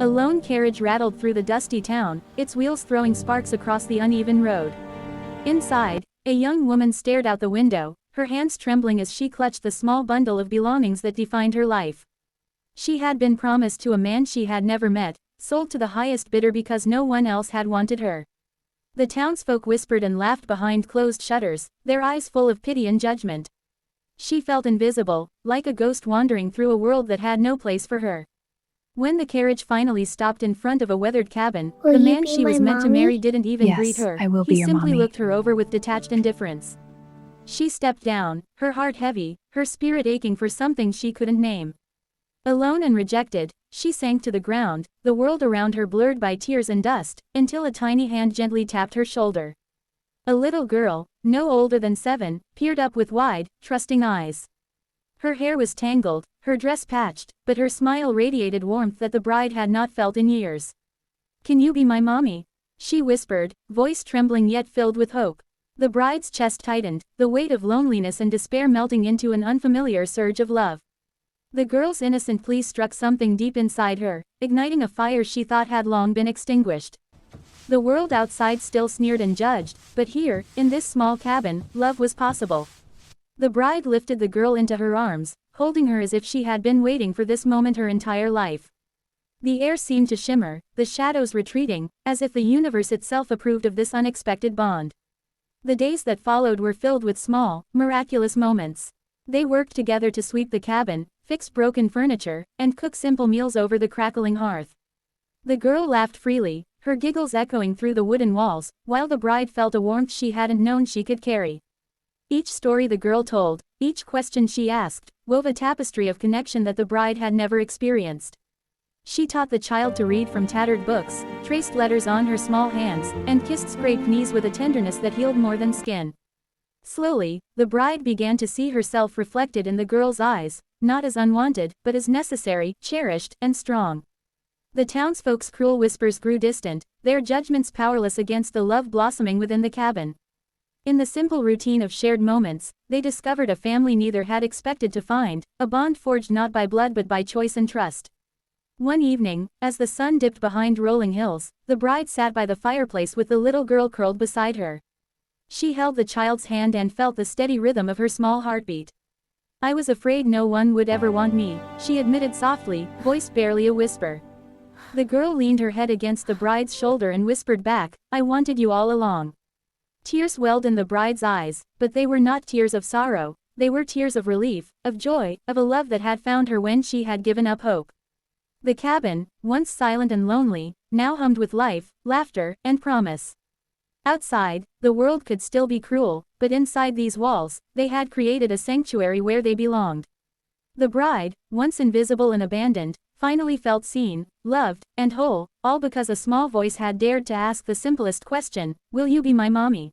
A lone carriage rattled through the dusty town, its wheels throwing sparks across the uneven road. Inside, a young woman stared out the window, her hands trembling as she clutched the small bundle of belongings that defined her life. She had been promised to a man she had never met, sold to the highest bidder because no one else had wanted her. The townsfolk whispered and laughed behind closed shutters, their eyes full of pity and judgment. She felt invisible, like a ghost wandering through a world that had no place for her. When the carriage finally stopped in front of a weathered cabin, Will the you man be she was my meant to mommy? marry didn't even greet Yes, her. I will He be your simply mommy. looked her over with detached indifference. She stepped down, her heart heavy, her spirit aching for something she couldn't name. Alone and rejected, she sank to the ground, the world around her blurred by tears and dust, until a tiny hand gently tapped her shoulder. A little girl, no older than 7, peered up with wide, trusting eyes. Her hair was tangled, her dress patched, but her smile radiated warmth that the bride had not felt in years. "Can you be my mommy?" she whispered, voice trembling yet filled with hope. The bride's chest tightened, the weight of loneliness and despair melting into an unfamiliar surge of love. The girl's innocent plea struck something deep inside her, igniting a fire she thought had long been extinguished. The world outside still sneered and judged, but here, in this small cabin, love was possible. The bride lifted the girl into her arms, holding her as if she had been waiting for this moment her entire life. The air seemed to shimmer, the shadows retreating, as if the universe itself approved of this unexpected bond. The days that followed were filled with small, miraculous moments. They worked together to sweep the cabin, fix broken furniture, and cook simple meals over the crackling hearth. The girl laughed freely, her giggles echoing through the wooden walls, while the bride felt a warmth she hadn't known she could carry. Each story the girl told, each question she asked, wove a tapestry of connection that the bride had never experienced. She taught the child to read from tattered books, traced letters on her small hands, and kissed scraped knees with a tenderness that healed more than skin. Slowly, the bride began to see herself reflected in the girl's eyes, not as unwanted, but as necessary, cherished, and strong. The townsfolk's cruel whispers grew distant, their judgments powerless against the love blossoming within the cabin. In the simple routine of shared moments, they discovered a family neither had expected to find, a bond forged not by blood but by choice and trust. One evening, as the sun dipped behind rolling hills, the bride sat by the fireplace with the little girl curled beside her. She held the child's hand and felt the steady rhythm of her small heartbeat. "I was afraid no one would ever want me," she admitted softly, voice barely a whisper. The girl leaned her head against the bride's shoulder and whispered back, "I wanted you all along." Tears welled in the bride's eyes, but they were not tears of sorrow, they were tears of relief, of joy, of a love that had found her when she had given up hope. The cabin, once silent and lonely, now hummed with life, laughter, and promise. Outside, the world could still be cruel, but inside these walls, they had created a sanctuary where they belonged. The bride, once invisible and abandoned, finally felt seen, loved, and whole, all because a small voice had dared to ask the simplest question, "Will you be my mommy?"